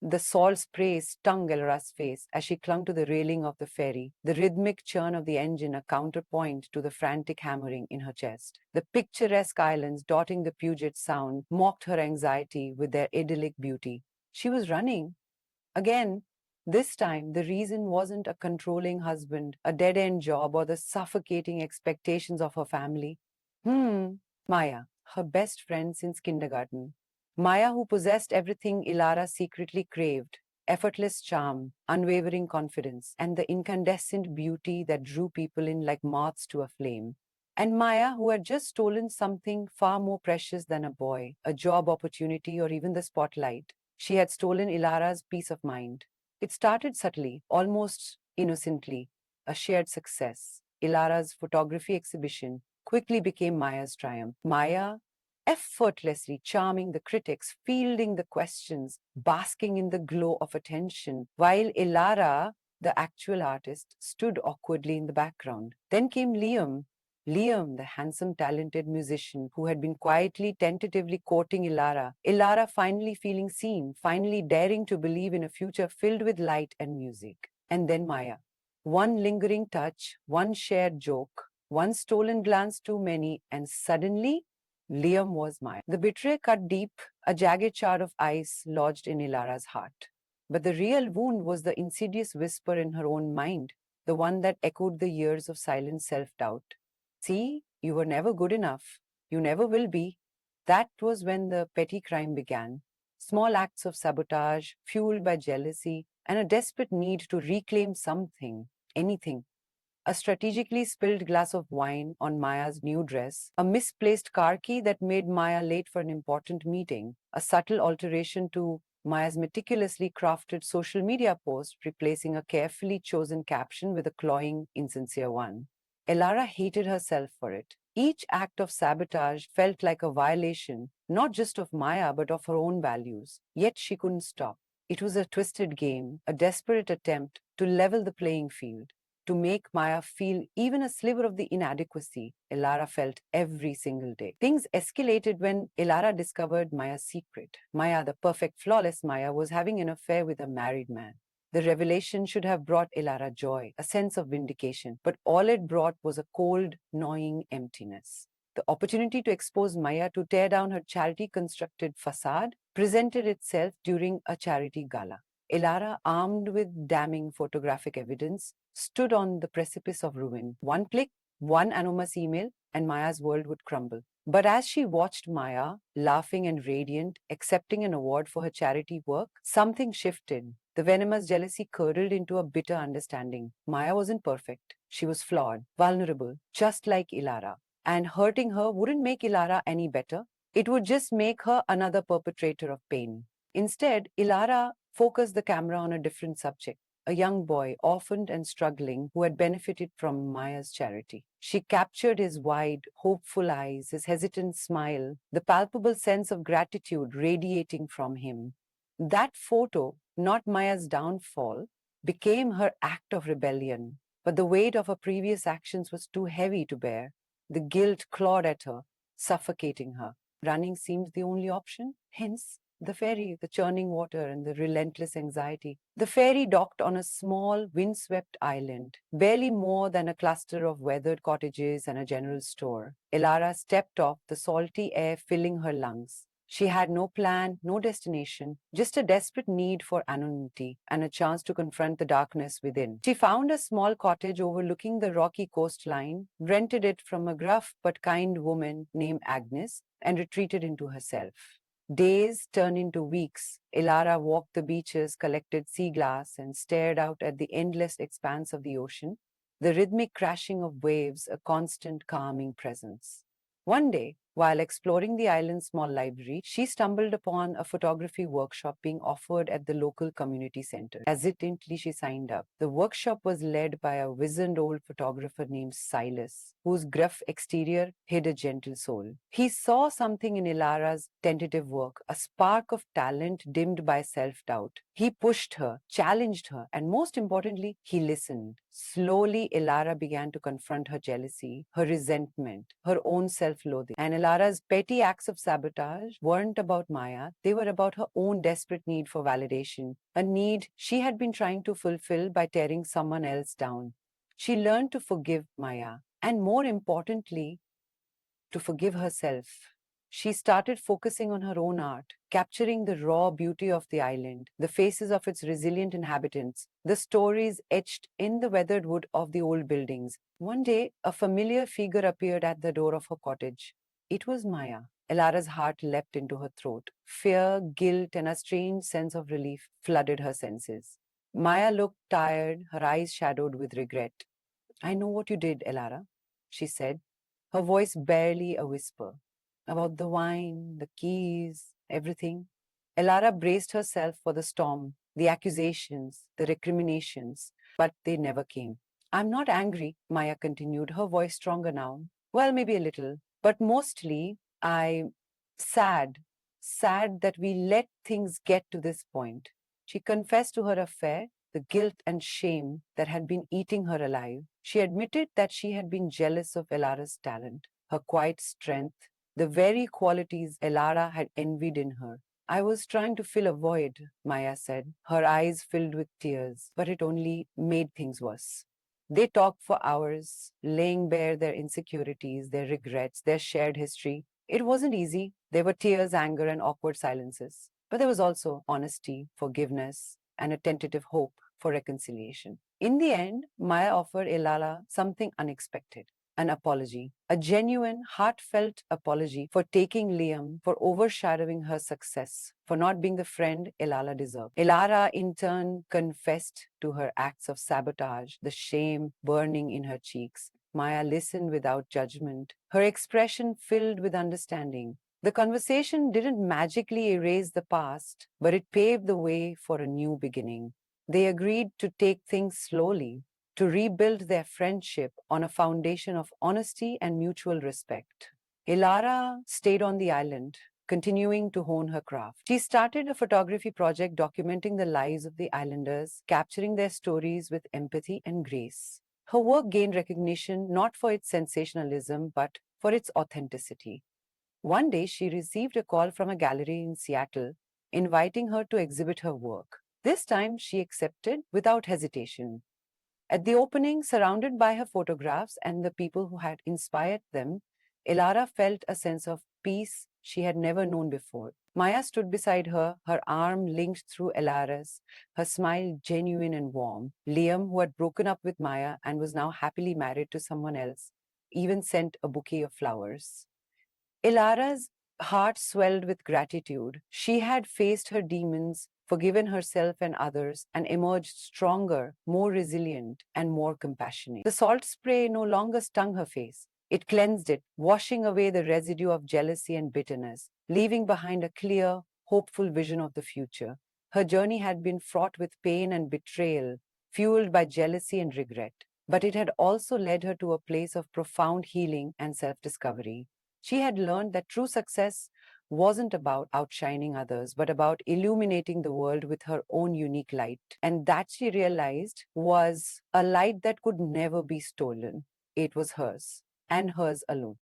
The salt spray stung Elara's face as she clung to the railing of the ferry, the rhythmic churn of the engine a counterpoint to the frantic hammering in her chest. The picturesque islands dotting the Puget Sound mocked her anxiety with their idyllic beauty. She was running. Again, this time the reason wasn't a controlling husband, a dead end job, or the suffocating expectations of her family. Maya, her best friend since kindergarten. Maya, who possessed everything Ilara secretly craved: effortless charm, unwavering confidence, and the incandescent beauty that drew people in like moths to a flame. And Maya, who had just stolen something far more precious than a boy, a job opportunity, or even the spotlight. She had stolen Ilara's peace of mind. It started subtly, almost innocently, a shared success. Ilara's photography exhibition quickly became Maya's triumph. Maya, effortlessly charming the critics, fielding the questions, basking in the glow of attention, while Ilara, the actual artist, stood awkwardly in the background. Then came Liam, the handsome, talented musician who had been quietly, tentatively courting Ilara. Ilara finally feeling seen, finally daring to believe in a future filled with light and music. And then Maya. One lingering touch, one shared joke, one stolen glance too many, and suddenly Liam was Maya. The betrayal cut deep, a jagged shard of ice lodged in Ilara's heart. But the real wound was the insidious whisper in her own mind, the one that echoed the years of silent self-doubt. See, you were never good enough. You never will be. That was when the petty crime began. Small acts of sabotage, fueled by jealousy and a desperate need to reclaim something, anything. A strategically spilled glass of wine on Maya's new dress, a misplaced car key that made Maya late for an important meeting, a subtle alteration to Maya's meticulously crafted social media post, replacing a carefully chosen caption with a cloying, insincere one. Elara hated herself for it. Each act of sabotage felt like a violation, not just of Maya, but of her own values. Yet she couldn't stop. It was a twisted game, a desperate attempt to level the playing field, to make Maya feel even a sliver of the inadequacy Elara felt every single day. Things escalated when Elara discovered Maya's secret. Maya, the perfect, flawless Maya, was having an affair with a married man. The revelation should have brought Elara joy, a sense of vindication, but all it brought was a cold, gnawing emptiness. The opportunity to expose Maya, to tear down her charity-constructed facade, presented itself during a charity gala. Elara, armed with damning photographic evidence, stood on the precipice of ruin. One click, one anonymous email, and Maya's world would crumble. But as she watched Maya, laughing and radiant, accepting an award for her charity work, something shifted. The venomous jealousy curdled into a bitter understanding. Maya wasn't perfect. She was flawed, vulnerable, just like Ilara. And hurting her wouldn't make Ilara any better. It would just make her another perpetrator of pain. Instead, Ilara focused the camera on a different subject: a young boy, orphaned and struggling, who had benefited from Maya's charity. She captured his wide, hopeful eyes, his hesitant smile, the palpable sense of gratitude radiating from him. That photo, not Maya's downfall, became her act of rebellion. But the weight of her previous actions was too heavy to bear. The guilt clawed at her, suffocating her. Running seemed the only option. Hence, the ferry, the churning water, and the relentless anxiety. The ferry docked on a small, windswept island, barely more than a cluster of weathered cottages and a general store. Elara stepped off, the salty air filling her lungs. She had no plan, no destination, just a desperate need for anonymity and a chance to confront the darkness within. She found a small cottage overlooking the rocky coastline, rented it from a gruff but kind woman named Agnes, and retreated into herself. Days turned into weeks. Ilara walked the beaches, collected sea glass, and stared out at the endless expanse of the ocean, the rhythmic crashing of waves, a constant calming presence. One day, while exploring the island's small library, she stumbled upon a photography workshop being offered at the local community center. Hesitantly, she signed up. The workshop was led by a wizened old photographer named Silas, whose gruff exterior hid a gentle soul. He saw something in Ilara's tentative work, a spark of talent dimmed by self-doubt. He pushed her, challenged her, and most importantly, he listened. Slowly, Ilara began to confront her jealousy, her resentment, her own self-loathing. And Elara's petty acts of sabotage weren't about Maya, they were about her own desperate need for validation, a need she had been trying to fulfill by tearing someone else down. She learned to forgive Maya, and more importantly, to forgive herself. She started focusing on her own art, capturing the raw beauty of the island, the faces of its resilient inhabitants, the stories etched in the weathered wood of the old buildings. One day, a familiar figure appeared at the door of her cottage. It was Maya. Elara's heart leapt into her throat. Fear, guilt, and a strange sense of relief flooded her senses. Maya looked tired, her eyes shadowed with regret. I know what you did, Elara, she said, her voice barely a whisper. About the wine, the keys, everything. Elara braced herself for the storm, the accusations, the recriminations, but they never came. I'm not angry, Maya continued, her voice stronger now. Well, maybe a little, but mostly I'm sad, sad that we let things get to this point. She confessed to her affair, the guilt and shame that had been eating her alive. She admitted that she had been jealous of Elara's talent, her quiet strength, the very qualities Elara had envied in her. I was trying to fill a void, Maya said, her eyes filled with tears, but it only made things worse. They talked for hours, laying bare their insecurities, their regrets, their shared history. It wasn't easy. There were tears, anger, and awkward silences. But there was also honesty, forgiveness, and a tentative hope for reconciliation. In the end, Maya offered Elala something unexpected, an apology, a genuine, heartfelt apology for taking Liam, for overshadowing her success, for not being the friend Elala deserved. Elara, in turn, confessed to her acts of sabotage, the shame burning in her cheeks. Maya listened without judgment, her expression filled with understanding. The conversation didn't magically erase the past, but it paved the way for a new beginning. They agreed to take things slowly, to rebuild their friendship on a foundation of honesty and mutual respect. Elara stayed on the island, continuing to hone her craft. She started a photography project documenting the lives of the islanders, capturing their stories with empathy and grace. Her work gained recognition not for its sensationalism, but for its authenticity. One day, she received a call from a gallery in Seattle inviting her to exhibit her work. This time, she accepted without hesitation. At the opening, surrounded by her photographs and the people who had inspired them, Elara felt a sense of peace she had never known before. Maya stood beside her, her arm linked through Elara's, her smile genuine and warm. Liam, who had broken up with Maya and was now happily married to someone else, even sent a bouquet of flowers. Elara's heart swelled with gratitude. She had faced her demons, forgiven herself and others, and emerged stronger, more resilient, and more compassionate. The salt spray no longer stung her face. It cleansed it, washing away the residue of jealousy and bitterness, leaving behind a clear, hopeful vision of the future. Her journey had been fraught with pain and betrayal, fueled by jealousy and regret. But it had also led her to a place of profound healing and self discovery. She had learned that true success wasn't about outshining others, but about illuminating the world with her own unique light. And that she realized was a light that could never be stolen. It was hers, and hers alone.